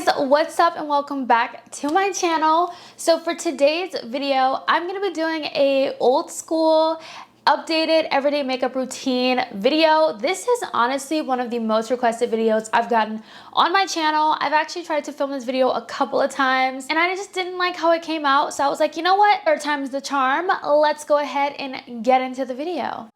Guys, what's up and welcome back to my channel. So for today's video, I'm gonna be doing a old school updated everyday makeup routine video. This is honestly one of the most requested videos I've gotten on my channel. I've actually tried to film this video a couple of times and I just didn't like how it came out. So I was like, you know what? Third time's the charm. Let's go ahead and get into the video.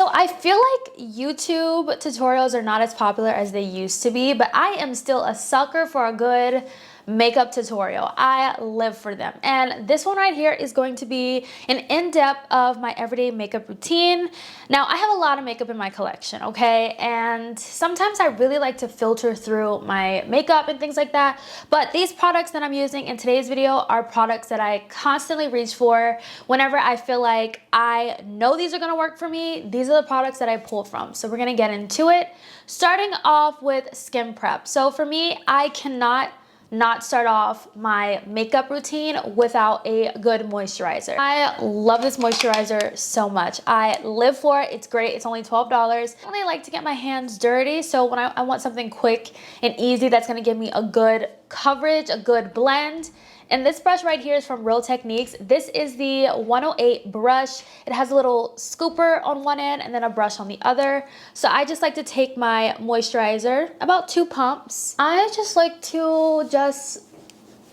So I feel like YouTube tutorials are not as popular as they used to be, but I am still a sucker for a good makeup tutorial. I live for them. And this one right here is going to be an in-depth of my everyday makeup routine. Now, I have a lot of makeup in my collection, okay? And sometimes I really like to filter through my makeup and things like that. But these products that I'm using in today's video are products that I constantly reach for whenever I feel like I know these are gonna work for me. These are the products that I pull from. So we're gonna get into it. Starting off with skin prep. So for me, I cannot not start off my makeup routine without a good moisturizer. I love this moisturizer so much. I live for it. It's great. It's only $12. I really like to get my hands dirty, so when I want something quick and easy that's gonna give me a good coverage, a good blend. And this brush right here is from Real Techniques. This is the 108 brush. It has a little scooper on one end and then a brush on the other. So I just like to take my moisturizer, about 2 pumps. I just like to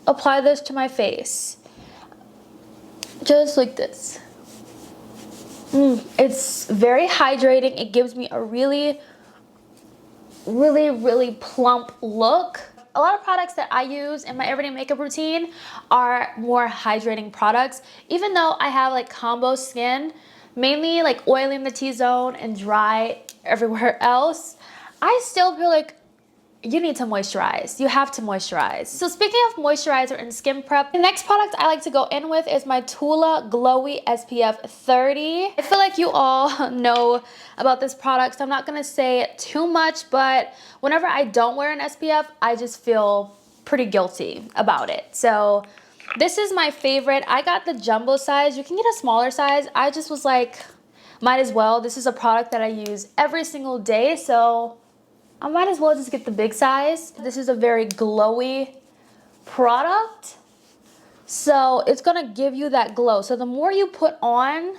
apply this to my face. Just like this. It's very hydrating. It gives me a really plump look. A lot of products that I use in my everyday makeup routine are more hydrating products. Even though I have like combo skin, mainly like oily in the T-zone and dry everywhere else, I still feel like you need to moisturize. You have to moisturize. So speaking of moisturizer and skin prep, the next product I like to go in with is my TULA GLOWY SPF 30. I feel like you all know about this product, so I'm not gonna say too much, but whenever I don't wear an SPF, I just feel pretty guilty about it. So this is my favorite. I got the jumbo size. You can get a smaller size. I just was like, might as well. This is a product that I use every single day, so I might as well just get the big size. This is a very glowy product, so it's gonna give you that glow. So the more you put on,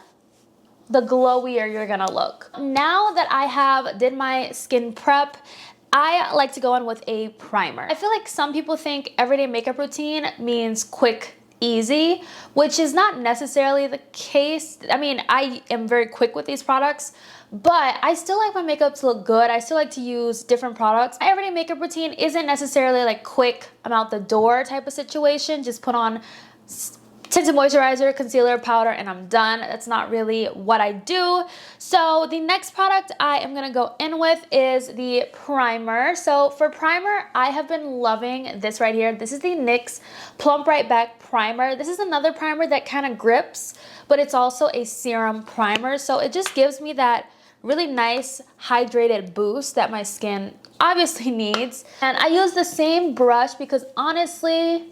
the glowier you're gonna look. Now that I did my skin prep, I like to go in with a primer. I feel like some people think everyday makeup routine means quick, easy, which is not necessarily the case. I mean, I am very quick with these products, but I still like my makeup to look good. I still like to use different products. My everyday makeup routine isn't necessarily like quick, I'm out the door type of situation. Just put on tinted moisturizer, concealer, powder, and I'm done. That's not really what I do. So the next product I am gonna go in with is the primer. So for primer, I have been loving this right here. This is the NYX Plump Right Back Primer. This is another primer that kind of grips, but it's also a serum primer. So it just gives me that really nice hydrated boost that my skin obviously needs. And I use the same brush because honestly,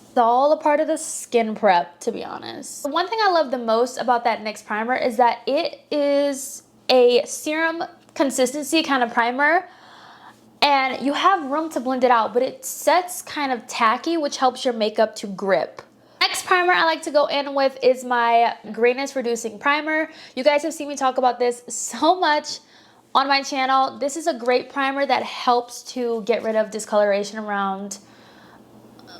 it's all a part of the skin prep, to be honest. The one thing I love the most about that NYX primer is that it is a serum consistency kind of primer, and you have room to blend it out, but it sets kind of tacky, which helps your makeup to grip. Next primer I like to go in with is my grayness reducing primer. You guys have seen me talk about this so much on my channel. This is a great primer that helps to get rid of discoloration around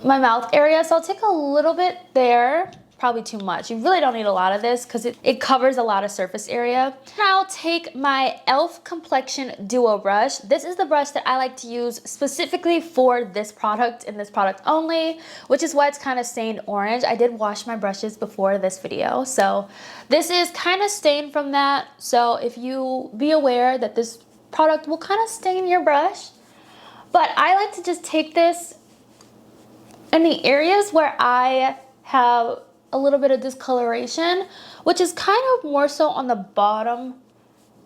my mouth area. So I'll take a little bit there, probably too much. You really don't need a lot of this because it covers a lot of surface area. And I'll take my e.l.f. Complexion Duo brush. This is the brush that I like to use specifically for this product and this product only, which is why it's kind of stained orange. I did wash my brushes before this video, so this is kind of stained from that. So if you be aware that this product will kind of stain your brush, but I like to just take this in the areas where I have a little bit of discoloration, which is kind of more so on the bottom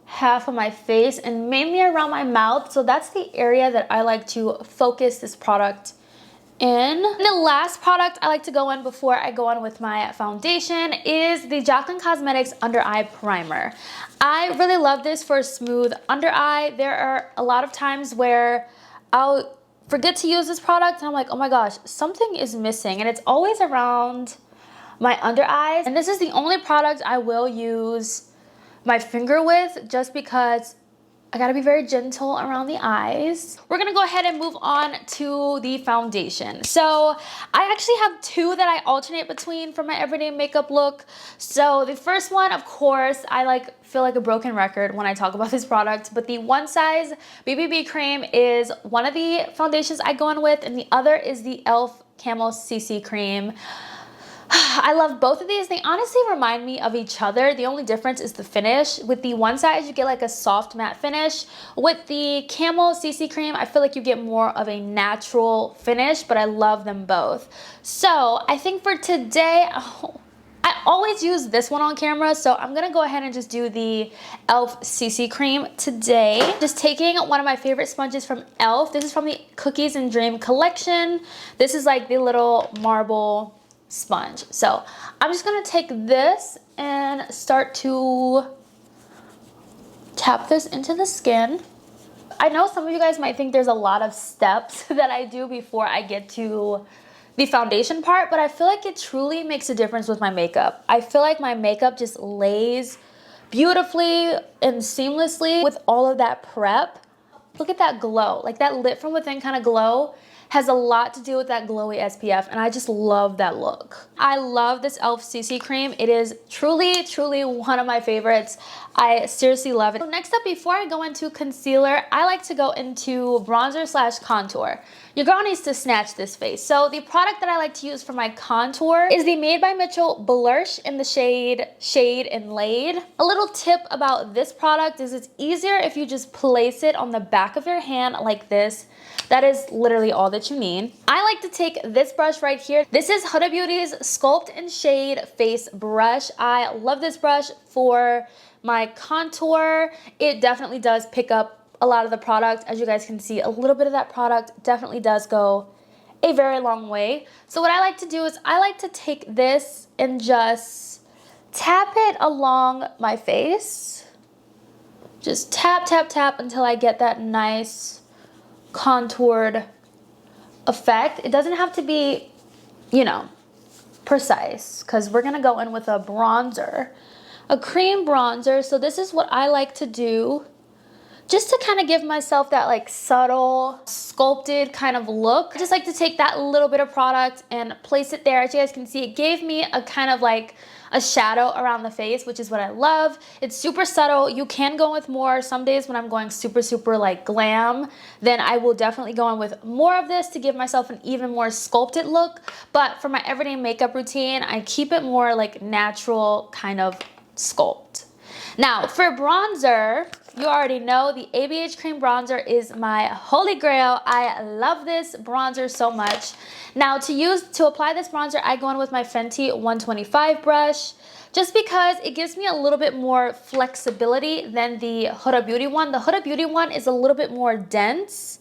half of my face and mainly around my mouth. So that's the area that I like to focus this product in. And the last product I like to go in before I go on with my foundation is the Jaclyn Cosmetics Under Eye Primer. I really love this for smooth under eye. There are a lot of times where I'll forget to use this product and I'm like, oh my gosh, something is missing, and it's always around my under eyes. And this is the only product I will use my finger with, just because I gotta be very gentle around the eyes. We're gonna go ahead and move on to the foundation. So I actually have two that I alternate between for my everyday makeup look. So the first one, of course, I feel like a broken record when I talk about this product, but the One Size BBB cream is one of the foundations I go in with, and the other is the ELF Camo CC cream. I love both of these. They honestly remind me of each other. The only difference is the finish. With the One Size, you get like a soft matte finish. With the Camo CC cream, I feel like you get more of a natural finish, but I love them both. So I think for today, I always use this one on camera, so I'm gonna go ahead and just do the ELF CC cream today. Just taking one of my favorite sponges from ELF. This is from the Cookies and Dream collection. This is like the little marble sponge. So I'm just gonna take this and start to tap this into the skin. I know some of you guys might think there's a lot of steps that I do before I get to the foundation part, but I feel like it truly makes a difference with my makeup. I feel like my makeup just lays beautifully and seamlessly with all of that prep. Look at that glow, like that lit from within kind of glow has a lot to do with that glowy SPF, and I just love that look. I love this ELF CC cream. It is truly, truly one of my favorites. I seriously love it. So next up, before I go into concealer, I like to go into bronzer slash contour. Your girl needs to snatch this face. So the product that I like to use for my contour is the Made by Mitchell Blursh in the shade and Laid. A little tip about this product is it's easier if you just place it on the back of your hand like this. That is literally all that you need. I like to take this brush right here. This is Huda Beauty's Sculpt and Shade Face Brush. I love this brush for my contour. It definitely does pick up a lot of the product. As you guys can see, a little bit of that product definitely does go a very long way. So what I like to do is I like to take this and just tap it along my face. Just tap, tap, tap until I get that nice contoured effect. It doesn't have to be, you know, precise, because we're gonna go in with a bronzer, a cream bronzer. So this is what I like to do, just to kind of give myself that like subtle sculpted kind of look. I just like to take that little bit of product and place it there. As you guys can see, it gave me a kind of like a shadow around the face, which is what I love. It's super subtle. You can go with more. Some days when I'm going super, super like glam, then I will definitely go in with more of this to give myself an even more sculpted look. But for my everyday makeup routine, I keep it more like natural kind of sculpt. Now for bronzer, you already know the ABH cream bronzer is my holy grail. I love this bronzer so much. Now to apply this bronzer, I go in with my Fenty 125 brush, just because it gives me a little bit more flexibility than the Huda Beauty one. The Huda Beauty one is a little bit more dense,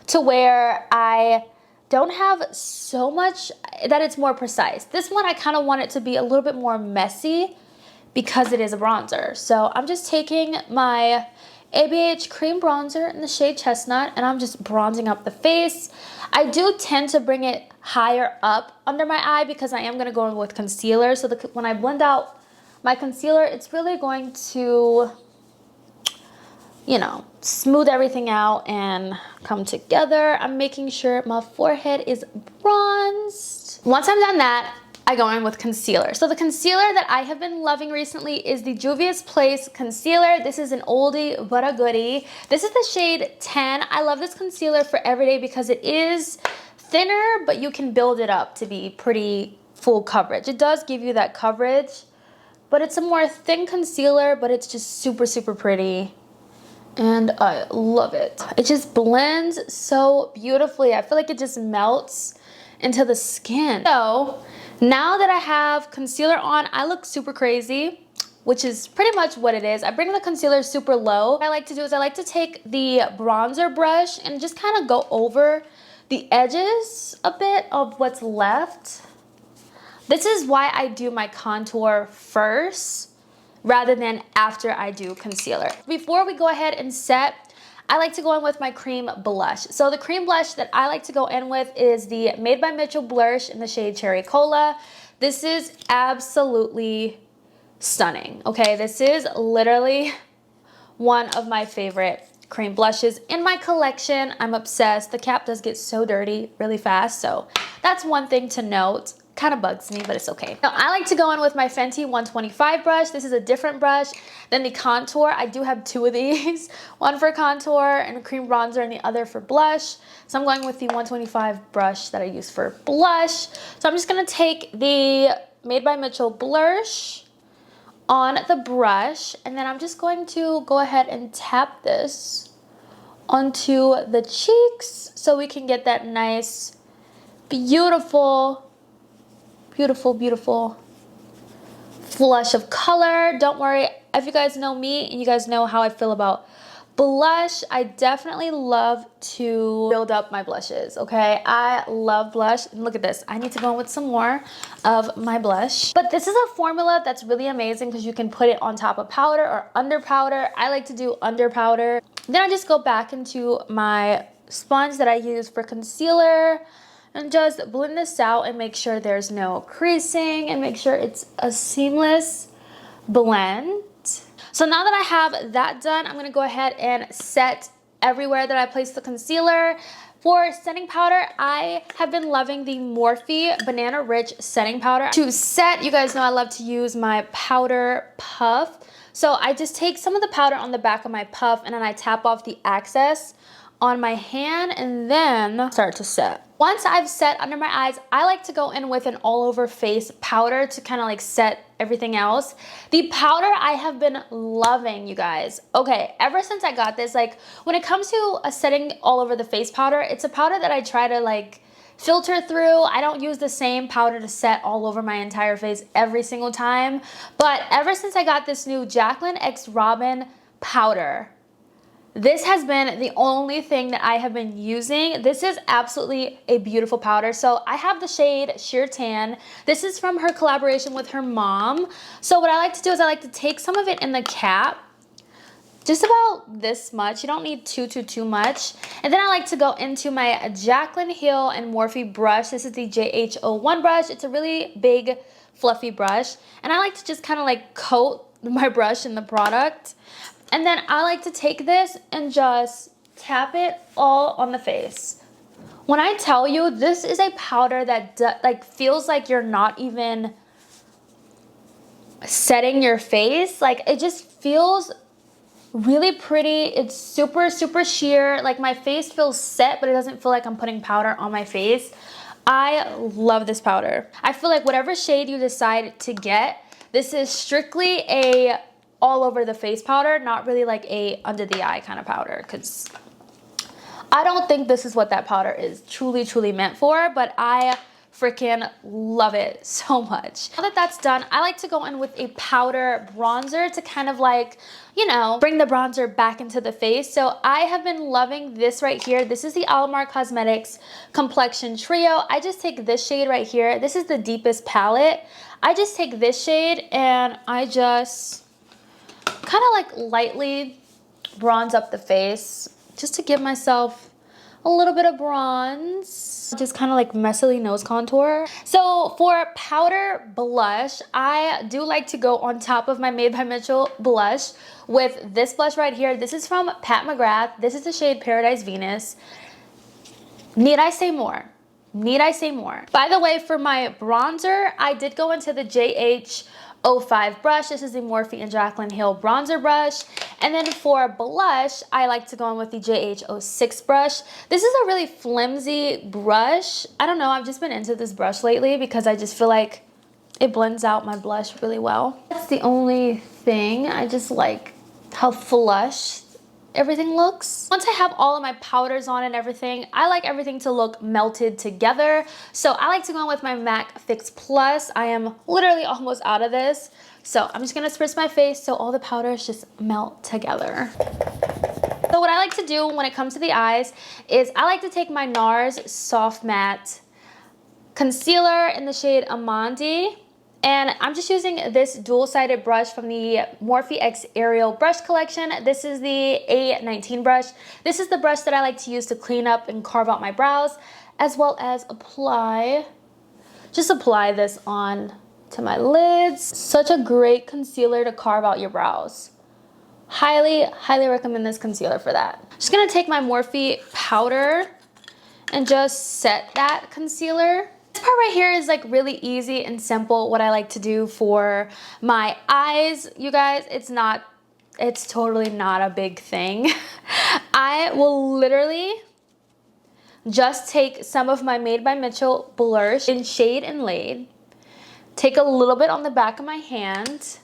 to where I don't have so much that it's more precise. This one, I kind of want it to be a little bit more messy because it is a bronzer. So I'm just taking my ABH cream bronzer in the shade Chestnut, and I'm just bronzing up the face. I do tend to bring it higher up under my eye because I am going to go in with concealer. So when I blend out my concealer, it's really going to, you know, smooth everything out and come together. I'm making sure my forehead is bronzed. Once I'm done that, I go in with concealer. So the concealer that I have been loving recently is the Juvia's Place concealer. This is an oldie but a goodie. This is the shade 10. I love this concealer for everyday because it is thinner, but you can build it up to be pretty full coverage. It does give you that coverage, but it's a more thin concealer, but it's just super, super pretty. And I love it. It just blends so beautifully. I feel like it just melts into the skin. So now that I have concealer on, I look super crazy, which is pretty much what it is. I bring the concealer super low. What I like to do is I like to take the bronzer brush and just kind of go over the edges a bit of what's left. This is why I do my contour first rather than after I do concealer. Before we go ahead and set, I like to go in with my cream blush. So the cream blush that I like to go in with is the Made by Mitchell blush in the shade Cherry Cola. This is absolutely stunning, okay? This is literally one of my favorite cream blushes in my collection. I'm obsessed. The cap does get so dirty really fast, so that's one thing to note. Kind of bugs me, but it's okay. Now, I like to go in with my Fenty 125 brush. This is a different brush than the contour. I do have two of these, one for contour and a cream bronzer and the other for blush. So I'm going with the 125 brush that I use for blush. So I'm just gonna take the Made by Mitchell blush on the brush, and then I'm just going to go ahead and tap this onto the cheeks so we can get that nice, beautiful flush of color. Don't worry, if you guys know me and you guys know how I feel about blush, I definitely love to build up my blushes, okay? I love blush. And look at this. I need to go in with some more of my blush. But this is a formula that's really amazing because you can put it on top of powder or under powder. I like to do under powder. Then I just go back into my sponge that I use for concealer and just blend this out and make sure there's no creasing and make sure it's a seamless blend. So now that I have that done, I'm gonna go ahead and set everywhere that I place the concealer. For setting powder, I have been loving the Morphe Banana Rich setting powder. To set, you guys know I love to use my powder puff. So I just take some of the powder on the back of my puff and then I tap off the excess on my hand and then start to set. Once I've set under my eyes, I like to go in with an all over face powder to kind of like set everything else. The powder I have been loving, you guys. Okay, ever since I got this, like when it comes to a setting all over the face powder, it's a powder that I try to like filter through. I don't use the same powder to set all over my entire face every single time. But ever since I got this new Jaclyn X Robin powder, this has been the only thing that I have been using. This is absolutely a beautiful powder. So I have the shade Sheer Tan. This is from her collaboration with her mom. So what I like to do is I like to take some of it in the cap, just about this much. You don't need too much. And then I like to go into my Jaclyn Hill and Morphe brush. This is the JH01 brush. It's a really big, fluffy brush. And I like to just kind of like coat my brush in the product. And then I like to take this and just tap it all on the face. When I tell you, this is a powder that like feels like you're not even setting your face. Like it just feels really pretty. It's super sheer. Like my face feels set, but it doesn't feel like I'm putting powder on my face. I love this powder. I feel like whatever shade you decide to get, this is strictly a all over the face powder, not really like a under the eye kind of powder, because I don't think this is what that powder is truly meant for, but I freaking love it so much. Now that that's done, I like to go in with a powder bronzer to kind of like, you know, bring the bronzer back into the face. So I have been loving this right here. This is the Alamar Cosmetics Complexion Trio. I just take this shade right here. This is the deepest palette. I just take this shade and I just kind of like lightly bronze up the face just to give myself a little bit of bronze, just kind of like messily nose contour. So for powder blush, I do like to go on top of my Made by Mitchell blush with this blush right here. This is from Pat McGrath. This is the shade Paradise Venus. Need I say more? Need I say more? By the way, for my bronzer, I did go into the JH05 brush. This is the Morphe and Jaclyn Hill bronzer brush. And then for blush, I like to go in with the JH06 brush. This is a really flimsy brush. I don't know, I've just been into this brush lately because I just feel like it blends out my blush really well. That's the only thing. I just like how flush everything looks. Once I have all of my powders on and everything, I like everything to look melted together. So I like to go in with my MAC Fix Plus. I am literally almost out of this. So I'm just gonna spritz my face so all the powders just melt together. So what I like to do when it comes to the eyes is I like to take my NARS Soft Matte Concealer in the shade AMANDE. And I'm just using this dual-sided brush from the Morphe X Ariel brush collection. This is the A19 brush. This is the brush that I like to use to clean up and carve out my brows, as well as apply this on to my lids. Such a great concealer to carve out your brows. Highly, highly recommend this concealer for that. Just gonna take my Morphe powder and just set that concealer. This part right here is like really easy and simple, what I like to do for my eyes. You guys, it's totally not a big thing. I will literally just take some of my Made by Mitchell blush in shade and laid, take a little bit on the back of my hand,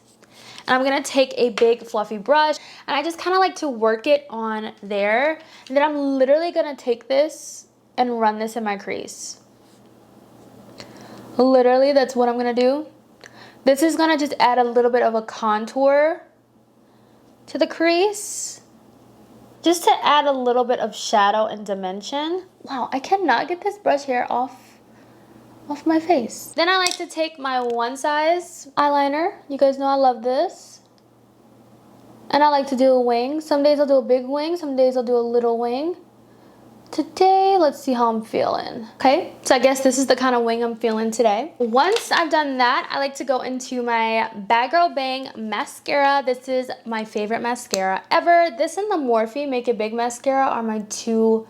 and I'm gonna take a big fluffy brush, and I just kind of like to work it on there, and then I'm literally gonna take this and run this in my crease. Literally, that's what I'm gonna do. This is gonna just add a little bit of a contour to the crease, just to add a little bit of shadow and dimension. Wow, I cannot get this brush hair off my face. Then I like to take my one size eyeliner. You guys know I love this. And I like to do a wing. Some days I'll do a big wing, some days I'll do a little wing. Today, let's see how I'm feeling. Okay, so I guess this is the kind of wing I'm feeling today. Once I've done that, I like to go into my Bad Girl Bang mascara. This is my favorite mascara ever. This and the Morphe Make It Big mascara are my two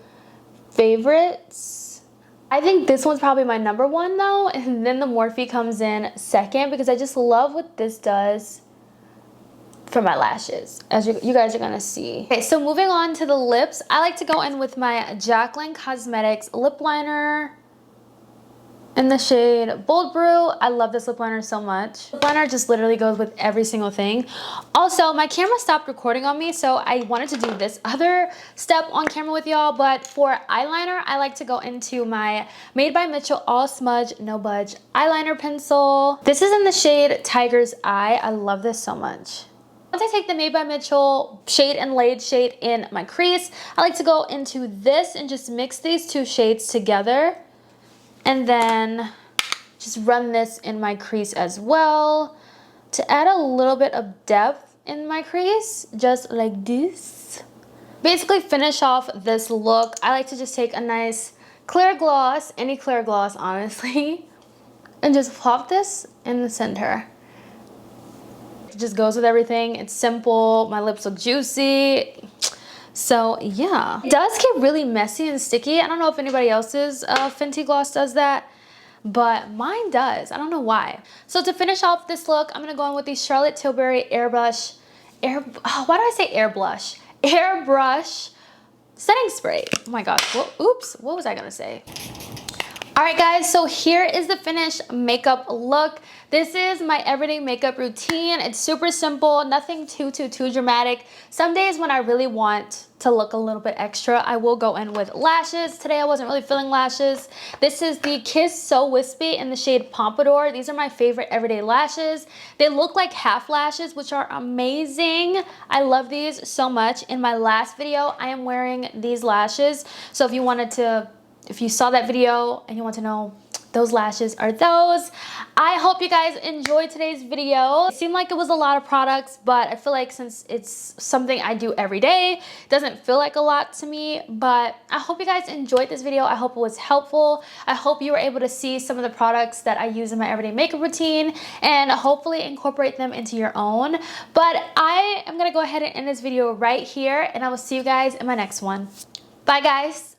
favorites. I think this one's probably my number one though, and then the Morphe comes in second because I just love what this does for my lashes, as you guys are gonna see. Okay, so moving on to the lips, I like to go in with my Jaclyn Cosmetics lip liner in the shade Bold Brew. I love this lip liner so much. Lip liner just literally goes with every single thing. Also, my camera stopped recording on me, so I wanted to do this other step on camera with y'all, but for eyeliner, I like to go into my Made by Mitchell All Smudge No Budge eyeliner pencil. This is in the shade Tiger's Eye. I love this so much. Once I take the Made by Mitchell shade and laid shade in my crease, I like to go into this and just mix these two shades together. And then just run this in my crease as well to add a little bit of depth in my crease, just like this. Basically finish off this look. I like to just take a nice clear gloss, any clear gloss honestly, and just plop this in the center. It just goes with everything. It's simple. My lips look juicy. So yeah, it does get really messy and sticky. I don't know if anybody else's Fenty gloss does that, but mine does. I don't know why. So to finish off this look, I'm gonna go in with the Charlotte Tilbury Airbrush setting spray. Oh my gosh, oops, what was I gonna say? All right guys, so here is the finished makeup look. This is my everyday makeup routine. It's super simple, nothing too dramatic. Some days when I really want to look a little bit extra, I will go in with lashes. Today I wasn't really feeling lashes. This is the Kiss So Wispy in the shade Pompadour. These are my favorite everyday lashes. They look like half lashes, which are amazing. I love these so much. In my last video, I am wearing these lashes. So if you saw that video and you want to know, those lashes are those. I hope you guys enjoyed today's video. It seemed like it was a lot of products, but I feel like since it's something I do every day, it doesn't feel like a lot to me. But I hope you guys enjoyed this video. I hope it was helpful. I hope you were able to see some of the products that I use in my everyday makeup routine and hopefully incorporate them into your own. But I am gonna go ahead and end this video right here, and I will see you guys in my next one. Bye guys.